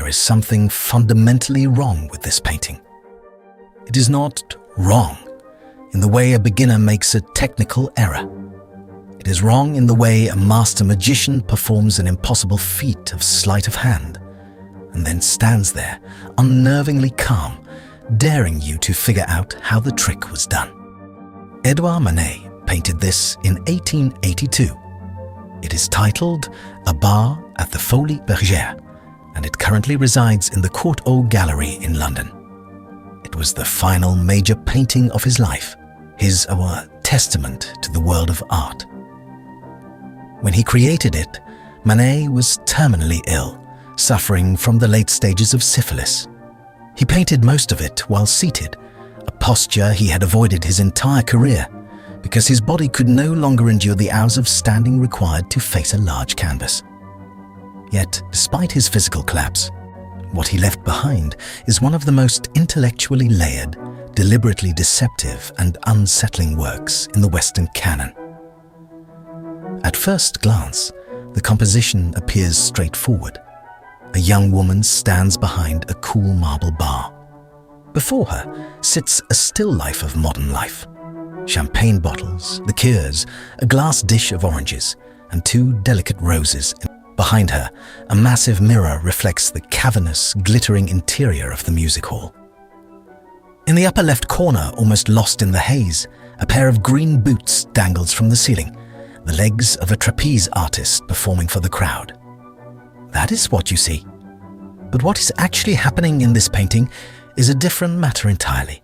there is something fundamentally wrong with this painting. It is not wrong in the way a beginner makes a technical error. It is wrong in the way a master magician performs an impossible feat of sleight of hand and then stands there, unnervingly calm, daring you to figure out how the trick was done. Édouard Manet painted this in 1882. It is titled A Bar at the Folies-Bergere, and it currently resides in the Court Gallery in London. It was the final major painting of his life, his testament to the world of art. When he created it, Manet was terminally ill, suffering from the late stages of syphilis. He painted most of it while seated, a posture he had avoided his entire career, because his body could no longer endure the hours of standing required to face a large canvas. Yet, despite his physical collapse, what he left behind is one of the most intellectually layered, deliberately deceptive and unsettling works in the Western canon. At first glance, the composition appears straightforward. A young woman stands behind a cool marble bar. Before her sits a still life of modern life. Champagne bottles, liqueurs, a glass dish of oranges, and two delicate roses. Behind her, a massive mirror reflects the cavernous, glittering interior of the music hall. In the upper left corner, almost lost in the haze, a pair of green boots dangles from the ceiling, the legs of a trapeze artist performing for the crowd. That is what you see. But what is actually happening in this painting is a different matter entirely.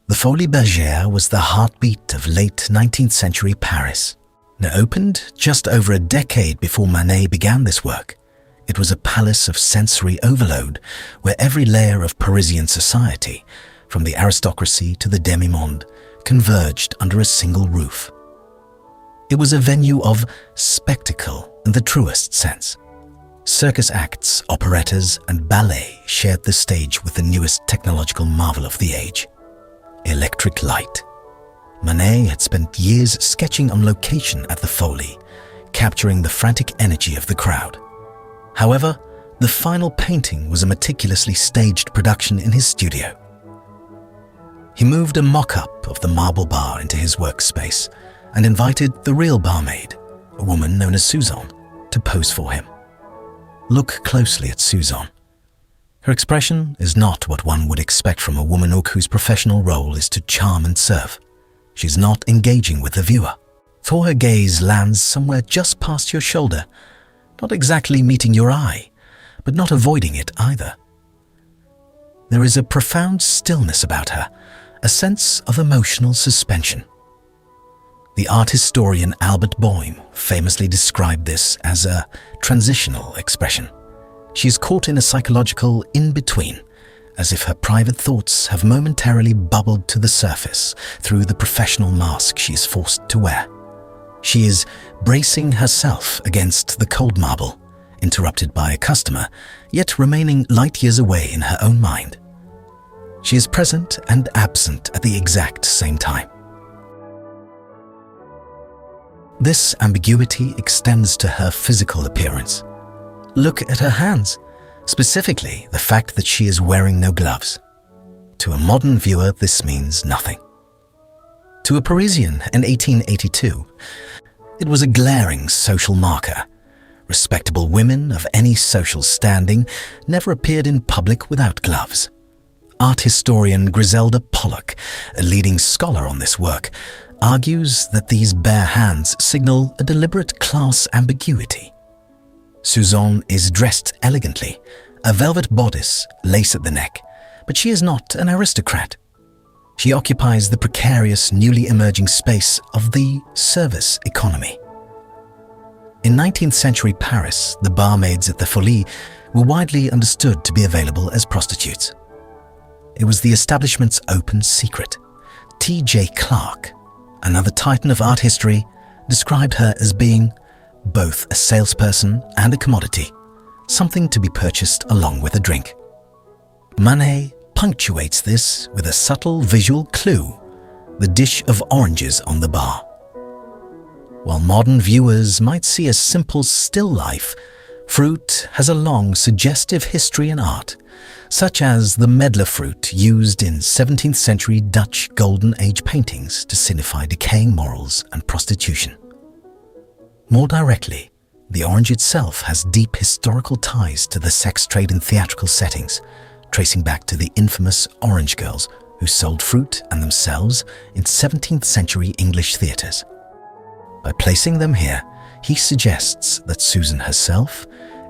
The Folies-Bergere was the heartbeat of late 19th century Paris. It opened just over a decade before Manet began this work. It was a palace of sensory overload where every layer of Parisian society, from the aristocracy to the demi-monde, converged under a single roof. It was a venue of spectacle in the truest sense. Circus acts, operettas, and ballet shared the stage with the newest technological marvel of the age: electric light. Manet had spent years sketching on location at the Folie, capturing the frantic energy of the crowd. However, the final painting was a meticulously staged production in his studio. He moved a mock-up of the marble bar into his workspace and invited the real barmaid, a woman known as Suzanne, to pose for him. Look closely at Suzanne. Her expression is not what one would expect from a woman whose professional role is to charm and serve. She's not engaging with the viewer, for her gaze lands somewhere just past your shoulder, not exactly meeting your eye, but not avoiding it either. There is a profound stillness about her, a sense of emotional suspension. The art historian Albert Boehm famously described this as a transitional expression. She is caught in a psychological in-between, as if her private thoughts have momentarily bubbled to the surface through the professional mask she is forced to wear. She is bracing herself against the cold marble, interrupted by a customer, yet remaining light years away in her own mind. She is present and absent at the exact same time. This ambiguity extends to her physical appearance. Look at her hands, specifically the fact that she is wearing no gloves. To a modern viewer, this means nothing. To a Parisian in 1882, it was a glaring social marker. Respectable women of any social standing never appeared in public without gloves. Art historian Griselda Pollock, a leading scholar on this work, argues that these bare hands signal a deliberate class ambiguity. Suzanne is dressed elegantly, a velvet bodice, lace at the neck, but she is not an aristocrat. She occupies the precarious, newly emerging space of the service economy. In 19th century Paris, the barmaids at the Folies were widely understood to be available as prostitutes. It was the establishment's open secret. T.J. Clark, another titan of art history, described her as being both a salesperson and a commodity, something to be purchased along with a drink. Manet punctuates this with a subtle visual clue: the dish of oranges on the bar. While modern viewers might see a simple still life, Fruit has a long, suggestive history in art, such as the medlar fruit used in 17th century Dutch Golden Age paintings to signify decaying morals and prostitution. More directly, the orange itself has deep historical ties to the sex trade in theatrical settings, tracing back to the infamous orange girls who sold fruit and themselves in 17th century English theatres. By placing them here, he suggests that Susan herself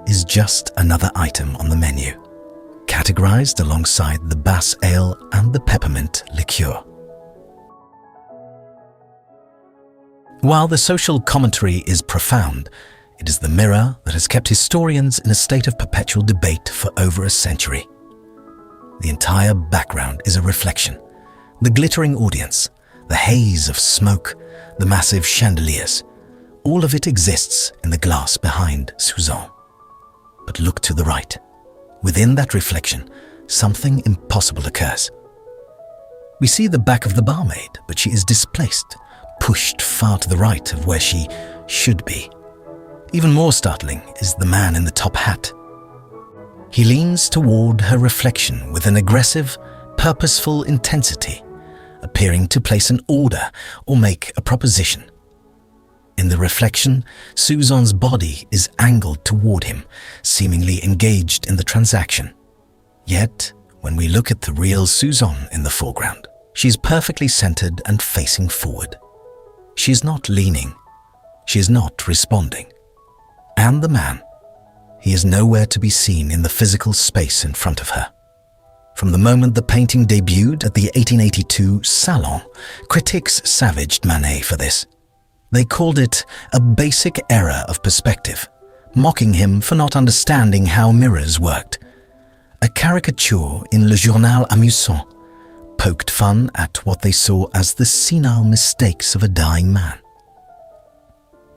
is just another item on the menu, categorized alongside the Bass Ale and the peppermint liqueur. While the social commentary is profound, it is the mirror that has kept historians in a state of perpetual debate for over a century. The entire background is a reflection. The glittering audience, the haze of smoke, the massive chandeliers, all of it exists in the glass behind Susan. But look to the right. Within that reflection, something impossible occurs. We see the back of the barmaid, but she is displaced, pushed far to the right of where she should be. Even more startling is the man in the top hat. He leans toward her reflection with an aggressive, purposeful intensity, appearing to place an order or make a proposition. In the reflection, Susan's body is angled toward him, seemingly engaged in the transaction. Yet, when we look at the real Susan in the foreground, she is perfectly centered and facing forward. She is not leaning. She is not responding. And the man, he is nowhere to be seen in the physical space in front of her. From the moment the painting debuted at the 1882 Salon, critics savaged Manet for this. They called it a basic error of perspective, mocking him for not understanding how mirrors worked. A caricature in Le Journal Amusant poked fun at what they saw as the senile mistakes of a dying man.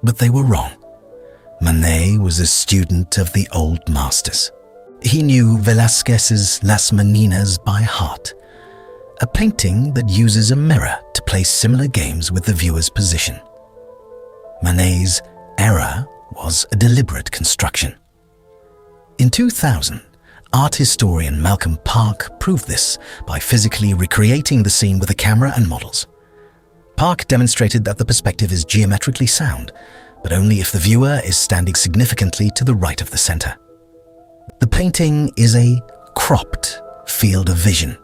But they were wrong. Manet was a student of the old masters. He knew Velázquez's Las Meninas by heart, a painting that uses a mirror to play similar games with the viewer's position. Manet's error was a deliberate construction. In 2000, art historian Malcolm Park proved this by physically recreating the scene with a camera and models. Park demonstrated that the perspective is geometrically sound, but only if the viewer is standing significantly to the right of the center. The painting is a cropped field of vision.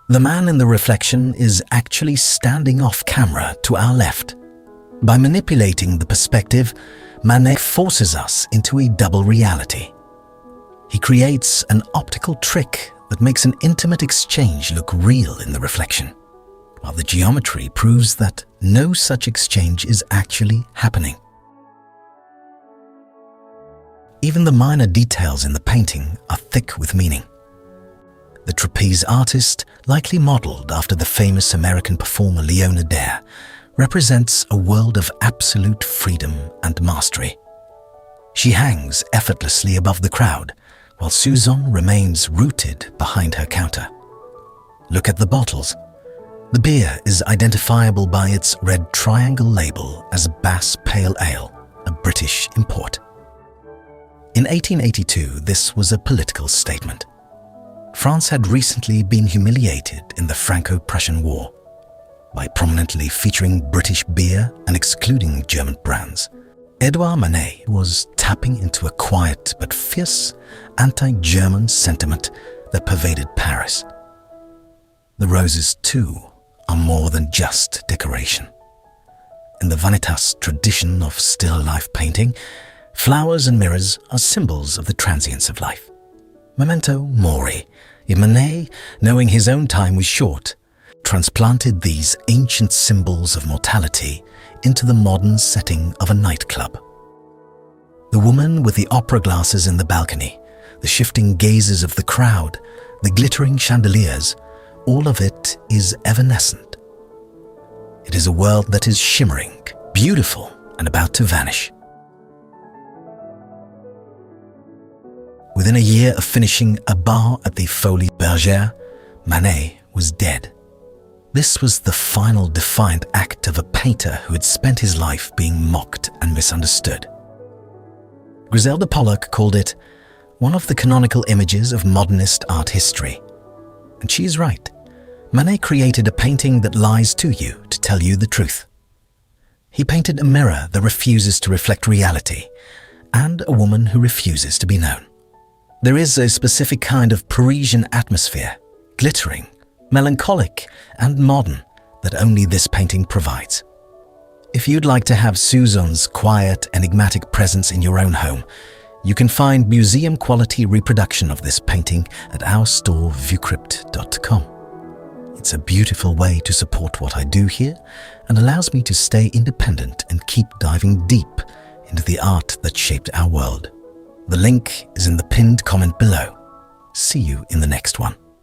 The man in the reflection is actually standing off camera to our left. By manipulating the perspective, Manet forces us into a double reality. He creates an optical trick that makes an intimate exchange look real in the reflection, while the geometry proves that no such exchange is actually happening. Even the minor details in the painting are thick with meaning. The trapeze artist, likely modeled after the famous American performer Leona Dare, represents a world of absolute freedom and mastery. She hangs effortlessly above the crowd, while Susan remains rooted behind her counter. Look at the bottles. The beer is identifiable by its red triangle label as Bass Pale Ale, a British import. In 1882, this was a political statement. France had recently been humiliated in the Franco-Prussian War. By prominently featuring British beer and excluding German brands, Édouard Manet was tapping into a quiet but fierce anti-German sentiment that pervaded Paris. The roses, too, are more than just decoration. In the Vanitas tradition of still life painting, flowers and mirrors are symbols of the transience of life. Memento mori. Yet Manet, knowing his own time was short, transplanted these ancient symbols of mortality into the modern setting of a nightclub. The woman with the opera glasses in the balcony, the shifting gazes of the crowd, the glittering chandeliers, all of it is evanescent. It is a world that is shimmering, beautiful, and about to vanish. Within a year of finishing a bar at the Folies-Bergere, Manet was dead. This was the final defiant act of a painter who had spent his life being mocked and misunderstood. Griselda Pollock called it one of the canonical images of modernist art history. And she is right. Manet created a painting that lies to you to tell you the truth. He painted a mirror that refuses to reflect reality, and a woman who refuses to be known. There is a specific kind of Parisian atmosphere, glittering, melancholic, and modern, that only this painting provides. If you'd like to have Suzanne's quiet, enigmatic presence in your own home, you can find museum-quality reproduction of this painting at our store viewcrypt.com. It's a beautiful way to support what I do here and allows me to stay independent and keep diving deep into the art that shaped our world. The link is in the pinned comment below. See you in the next one.